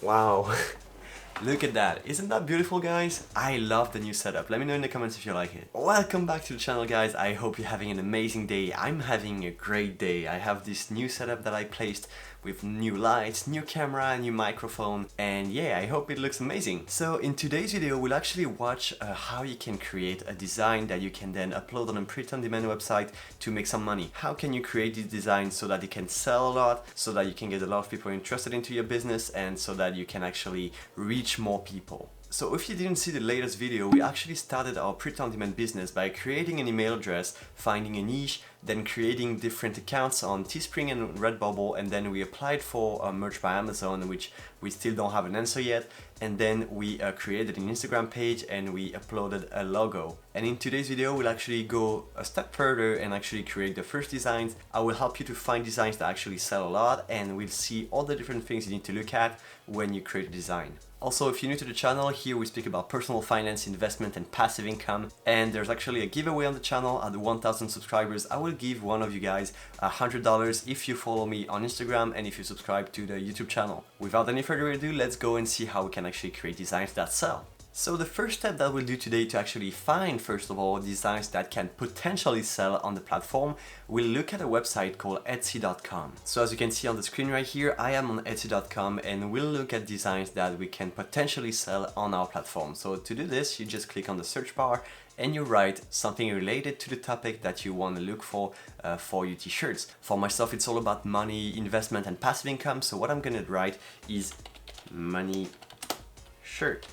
Wow. Look at that. Isn't that beautiful, guys? I love the new setup. Let me know in the comments if you like it. Welcome back to the channel, guys. I hope you're having an amazing day. I'm having a great day. I have this new setup that I placed with new lights, new camera, new microphone, and yeah, I hope it looks amazing. So in today's video, we'll actually watch how you can create a design that you can then upload on a print-on-demand website to make some money. How can you create these designs so that you can sell a lot, so that you can get a lot of people interested into your business, and so that you can actually reach more people. So if you didn't see the latest video, we actually started our print-on-demand business by creating an email address, finding a niche, then creating different accounts on Teespring and Redbubble, and then we applied for merch by Amazon, which we still don't have an answer yet, and then we created an Instagram page and we uploaded a logo. And in today's video, we'll actually go a step further and actually create the first designs. I will help you to find designs that actually sell a lot, and we'll see all the different things you need to look at when you create a design. Also, if you're new to the channel, here we speak about personal finance, investment, and passive income. And there's actually a giveaway on the channel. At 1,000 subscribers, I will give one of you guys $100 if you follow me on Instagram and if you subscribe to the YouTube channel. Without any further ado, let's go and see how we can actually create designs that sell. So the first step that we'll do today to actually find, first of all, designs that can potentially sell on the platform, we'll look at a website called Etsy.com. So as you can see on the screen right here, I am on Etsy.com and we'll look at designs that we can potentially sell on our platform. So to do this, you just click on the search bar and you write something related to the topic that you want to look for your t-shirts. For myself, it's all about money, investment, and passive income. So what I'm gonna write is money shirt.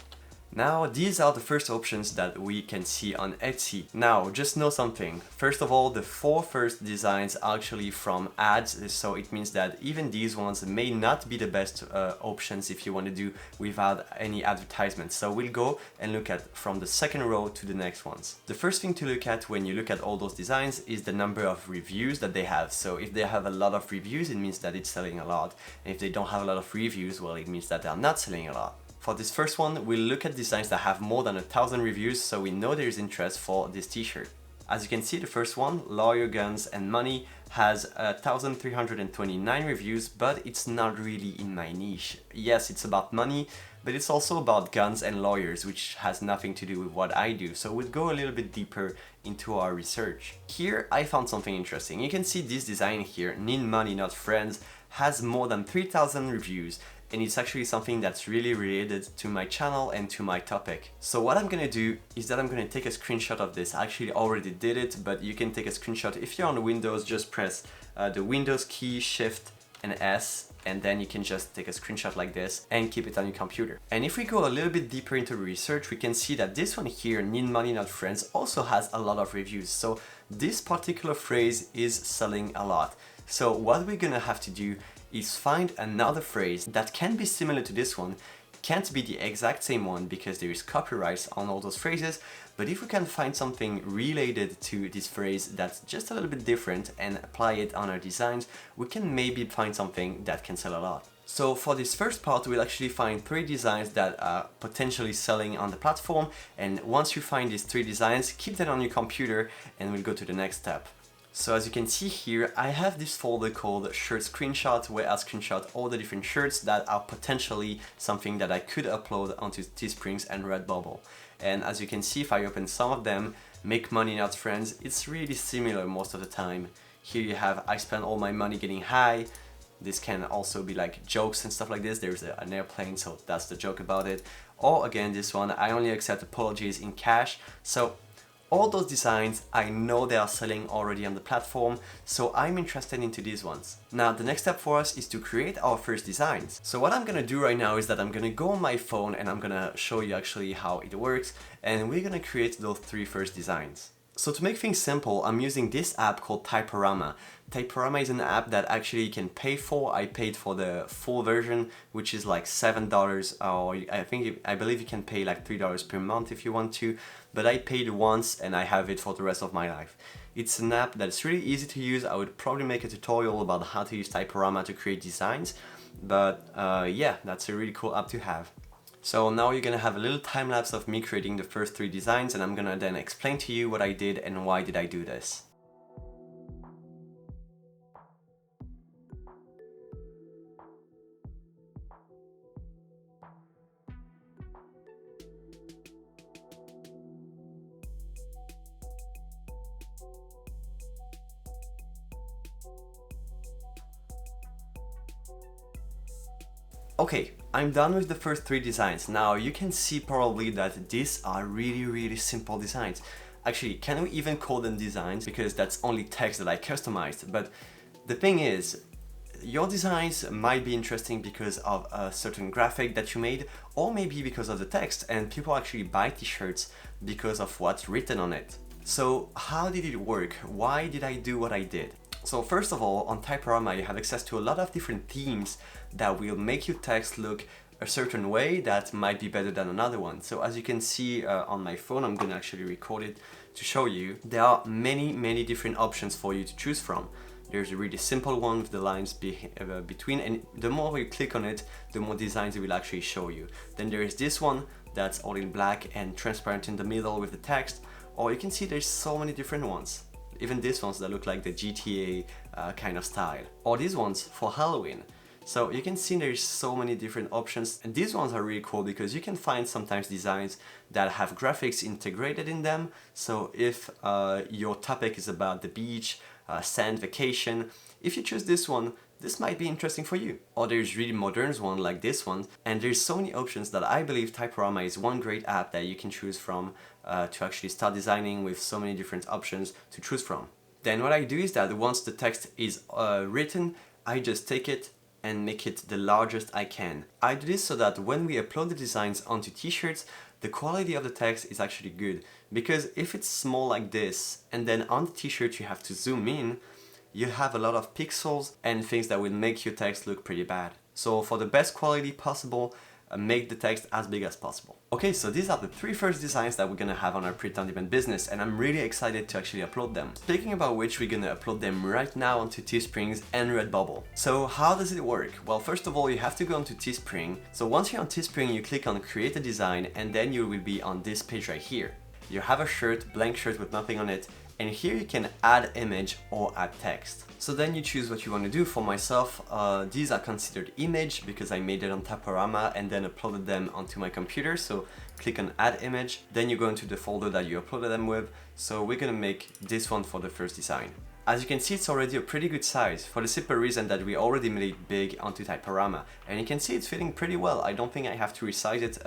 Now, these are the first options that we can see on Etsy. Now, just know something. First of all, the 4 first designs are actually from ads, so it means that even these ones may not be the best options if you want to do without any advertisements. So we'll go and look at from the second row to the next ones. The first thing to look at when you look at all those designs is the number of reviews that they have. So if they have a lot of reviews, it means that it's selling a lot. And if they don't have a lot of reviews, well, it means that they're not selling a lot. For this first one, we'll look at designs that have more than 1,000 reviews, so we know there is interest for this t-shirt. As you can see, the first one, Lawyer, Guns and Money, has 1,329 reviews, but it's not really in my niche. Yes, it's about money, but it's also about guns and lawyers, which has nothing to do with what I do. So we'll go a little bit deeper into our research. Here, I found something interesting. You can see this design here, Need Money Not Friends, has more than 3,000 reviews. And it's actually something that's really related to my channel and to my topic. So what I'm gonna do is that I'm gonna take a screenshot of this. I actually already did it, but you can take a screenshot. If you're on Windows, just press the Windows key, Shift and S, and then you can just take a screenshot like this and keep it on your computer. And if we go a little bit deeper into research, we can see that this one here, Need Money Not Friends, also has a lot of reviews. So this particular phrase is selling a lot. So what we're gonna have to do is find another phrase that can be similar to this one, can't be the exact same one because there is copyrights on all those phrases, but if we can find something related to this phrase that's just a little bit different and apply it on our designs, we can maybe find something that can sell a lot. So for this first part, we'll actually find 3 designs that are potentially selling on the platform, and once you find these 3 designs, keep that on your computer and we'll go to the next step. So as you can see here, I have this folder called Shirt Screenshot, where I screenshot all the different shirts that are potentially something that I could upload onto Teesprings and Redbubble. And as you can see, if I open some of them, Make Money Not Friends, it's really similar most of the time. Here you have I spend all my money getting high. This can also be like jokes and stuff like this. There's an airplane, so that's the joke about it. Or again, this one, I only accept apologies in cash. So all those designs, I know they are selling already on the platform, so I'm interested into these ones. Now, the next step for us is to create our first designs. So what I'm gonna do right now is that I'm gonna go on my phone and I'm gonna show you actually how it works, and we're gonna create those 3 first designs. So to make things simple, I'm using this app called Typorama. Typorama is an app that actually you can pay for. I paid for the full version, which is like $7, or I believe you can pay like $3 per month if you want to, but I paid once and I have it for the rest of my life. It's an app that's really easy to use. I would probably make a tutorial about how to use Typorama to create designs, but yeah, that's a really cool app to have. So now you're gonna have a little time lapse of me creating the first 3 designs, and I'm gonna then explain to you what I did and why did I do this. Okay, I'm done with the first three designs. Now you can see probably that these are really simple designs. Actually, can we even call them designs? Because that's only text that I customized. But the thing is, your designs might be interesting because of a certain graphic that you made, or maybe because of the text, and people actually buy t-shirts because of what's written on it. So how did it work? Why did I do what I did? So first of all, on Typorama you have access to a lot of different themes that will make your text look a certain way that might be better than another one. So as you can see on my phone, I'm gonna actually record it to show you. There are many different options for you to choose from. There's a really simple one with the lines between, and the more you click on it, the more designs it will actually show you. Then there is this one that's all in black and transparent in the middle with the text, or you can see there's so many different ones. Even these ones that look like the GTA kind of style, or these ones for Halloween. So you can see there's so many different options, and these ones are really cool because you can find sometimes designs that have graphics integrated in them. So if your topic is about the beach, sand, vacation, if you choose this one, this might be interesting for you. Or there's really modern one like this one, and there's so many options that I believe Typorama is one great app that you can choose from to actually start designing with so many different options to choose from. Then what I do is that once the text is written, I just take it and make it the largest I can. I do this so that when we upload the designs onto t-shirts, the quality of the text is actually good. Because if it's small like this, and then on the t-shirt you have to zoom in, you have a lot of pixels and things that will make your text look pretty bad. So for the best quality possible, make the text as big as possible. Okay, so these are the three first designs that we're gonna have on our print-on-demand business, and I'm really excited to actually upload them. Speaking about which, we're gonna upload them right now onto Teesprings and Redbubble. So how does it work? Well, first of all, you have to go onto Teespring. So once you're on Teespring, you click on create a design, and then you will be on this page right here. You have a shirt, blank shirt with nothing on it, and here you can add image or add text. So then you choose what you want to do. For myself, these are considered image because I made it on Typorama and then uploaded them onto my computer. So click on add image, then you go into the folder that you uploaded them with. So we're gonna make this one for the first design. As you can see, it's already a pretty good size for the simple reason that we already made it big onto Typorama, and you can see it's fitting pretty well. I don't think I have to resize it,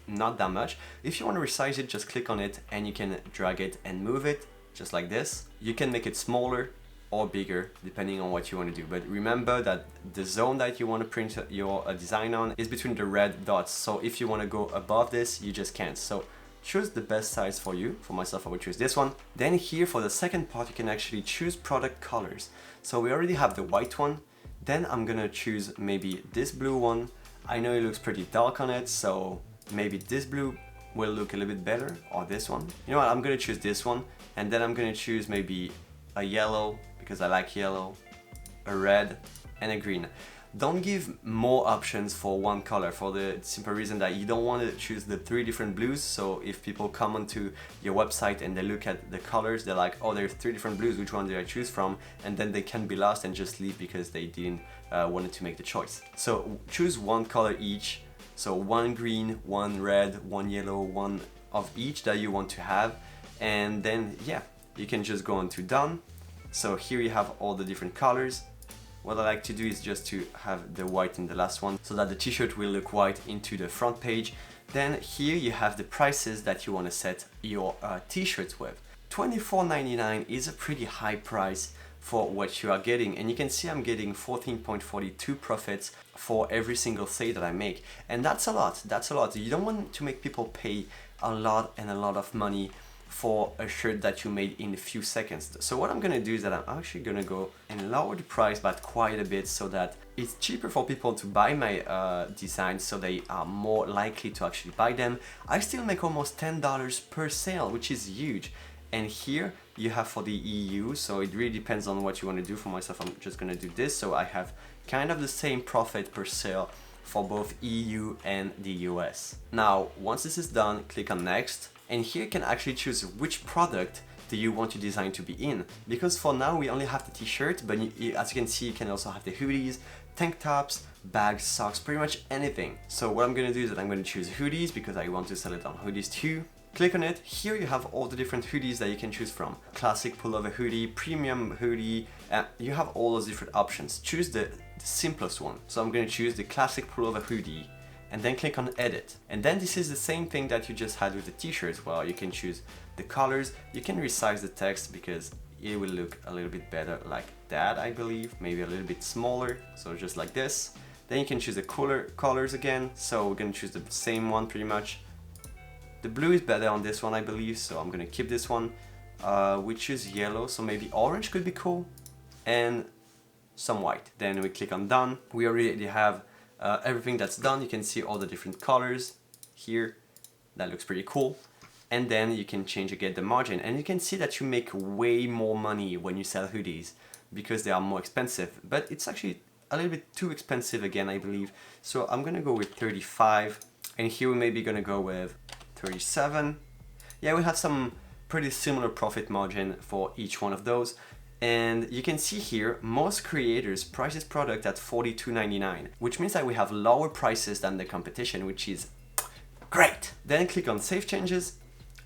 not that much. If you want to resize it, just click on it and you can drag it and move it just like this. You can make it smaller or bigger depending on what you want to do, but remember that the zone that you want to print your design on is between the red dots. So if you want to go above this, you just can't. So choose the best size for you. For myself, I would choose this one. Then here for the second part, you can actually choose product colors. So we already have the white one. Then I'm gonna choose maybe this blue one. I know it looks pretty dark on it, so maybe this blue will look a little bit better, or this one. You know what, I'm gonna choose this one, and then I'm gonna choose maybe a yellow, because I like yellow, a red, and a green. Don't give more options for one color for the simple reason that you don't want to choose the 3 different blues. So if people come onto your website and they look at the colors, they're like, oh, there's 3 different blues, which one did I choose from? And then they can be lost and just leave because they didn't wanted to make the choice. So choose one color each. So 1 green, 1 red, 1 yellow, 1 of each that you want to have. And then, yeah, you can just go on to done. So here you have all the different colors. What I like to do is just to have the white in the last one so that the t-shirt will look white into the front page. Then here you have the prices that you want to set your t-shirts with. $24.99 is a pretty high price for what you are getting, and you can see I'm getting 14.42 profits for every single sale that I make, and that's a lot. You don't want to make people pay a lot of money for a shirt that you made in a few seconds. So what I'm gonna do is that I'm actually gonna go and lower the price by quite a bit so that it's cheaper for people to buy my designs, so they are more likely to actually buy them. I still make almost $10 per sale, which is huge. And here you have for the EU, so it really depends on what you want to do. For myself, I'm just gonna do this, so I have kind of the same profit per sale for both EU and the US. Now, once this is done, click on next. And here you can actually choose which product do you want your design to be in. Because for now we only have the t-shirt, but as you can see, you can also have the hoodies, tank tops, bags, socks, pretty much anything. So what I'm gonna do is that I'm gonna choose hoodies because I want to sell it on hoodies too. Click on it. Here you have all the different hoodies that you can choose from. Classic pullover hoodie, premium hoodie, you have all those different options. Choose the simplest one. So I'm going to choose the classic pullover hoodie and then click on edit. And then this is the same thing that you just had with the t-shirts. Well, you can choose the colors, you can resize the text because it will look a little bit better like that, I believe, maybe a little bit smaller, so just like this. Then you can choose the cooler colors again, so we're gonna choose the same one pretty much. The blue is better on this one, I believe, so I'm gonna keep this one. We choose yellow, so maybe orange could be cool, and some white. Then we click on done. We already have everything that's done. You can see all the different colors here. That looks pretty cool. And then you can change again the margin, and you can see that you make way more money when you sell hoodies because they are more expensive, but it's actually a little bit too expensive again, I believe. So I'm gonna go with 35, and here we maybe gonna go with 37. Yeah, we have some pretty similar profit margin for each one of those. And you can see here, most creators price this product at $42.99, which means that we have lower prices than the competition, which is great. Then click on Save Changes,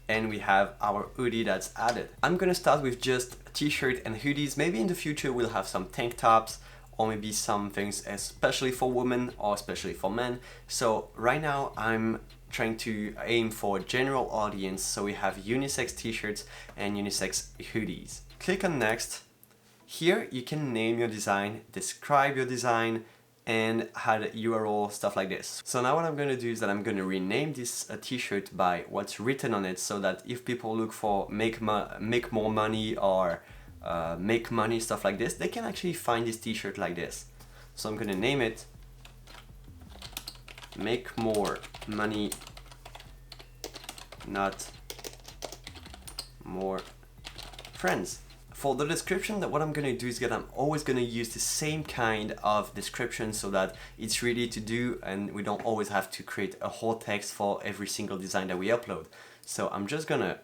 and we have our hoodie that's added. I'm gonna start with just t-shirt and hoodies. Maybe in the future we'll have some tank tops, or maybe some things especially for women or especially for men. So right now I'm trying to aim for a general audience, so we have unisex t-shirts and unisex hoodies. Click on next. Here you can name your design, describe your design, and add URL, stuff like this. So now what I'm going to do is that I'm going to rename this t-shirt by what's written on it, so that if people look for make more money or make money, stuff like this, they can actually find this t-shirt like this. So I'm going to name it Make More Money, Not More Friends. For the description, that what I'm going to do is that I'm always going to use the same kind of description so that it's ready to do and we don't always have to create a whole text for every single design that we upload. So I'm just going to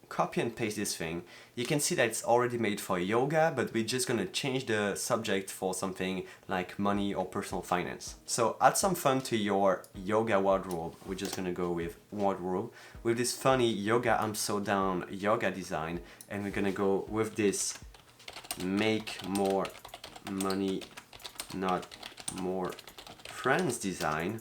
copy and paste this thing. You can see that it's already made for yoga, but we're just going to change the subject for something like money or personal finance. So add some fun to your yoga wardrobe. We're just going to go with wardrobe with this funny yoga I'm so down yoga design, and we're going to go with this Make More Money, Not More Friends design,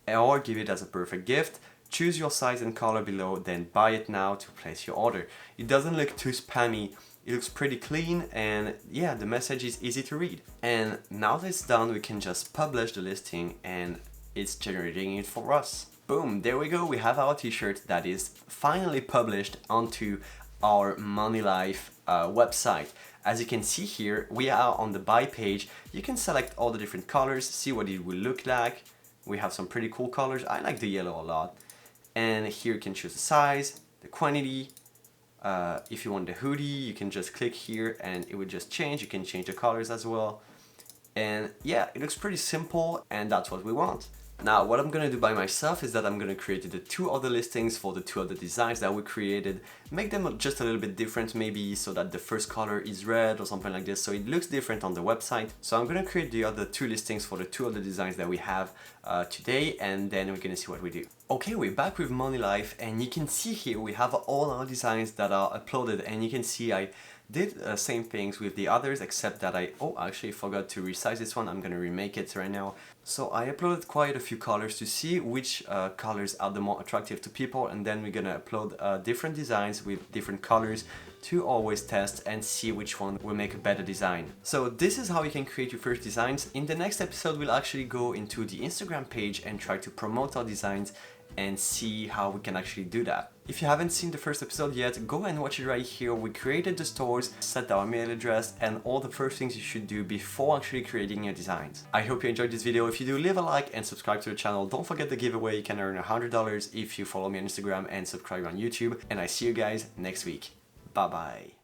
or give it as a perfect gift. Choose your size and color below, then buy it now to place your order. It doesn't look too spammy, it looks pretty clean, and yeah, the message is easy to read. And now that it's done, we can just publish the listing and it's generating it for us. Boom, there we go, we have our t-shirt that is finally published onto our Money Life website. As you can see here, we are on the buy page. You can select all the different colors, see what it will look like. We have some pretty cool colors. I like the yellow a lot. And here you can choose the size, the quantity. If you want the hoodie, you can just click here and it will just change. You can change the colors as well. And yeah, it looks pretty simple, and that's what we want. Now, what I'm gonna do by myself is that I'm gonna create the two other listings for the two other designs that we created, make them just a little bit different, maybe so that the first color is red or something like this, so it looks different on the website. So I'm gonna create the other two listings for the two other designs that we have today, and then we're gonna see what we do. Okay, we're back with Money Life, and you can see here we have all our designs that are uploaded, and you can see I did same things with the others, except that I actually forgot to resize this one. I'm gonna remake it right now. So I uploaded quite a few colors to see which colors are the more attractive to people, and then we're gonna upload different designs with different colors to always test and see which one will make a better design. So this is how you can create your first designs. In the next episode, we'll actually go into the Instagram page and try to promote our designs and see how we can actually do that. If you haven't seen the first episode yet, go and watch it right here. We created the stores, set our mail address, and all the first things you should do before actually creating your designs. I hope you enjoyed this video. If you do, leave a like and subscribe to the channel. Don't forget the giveaway. You can earn $100 if you follow me on Instagram and subscribe on YouTube. And I see you guys next week. Bye bye.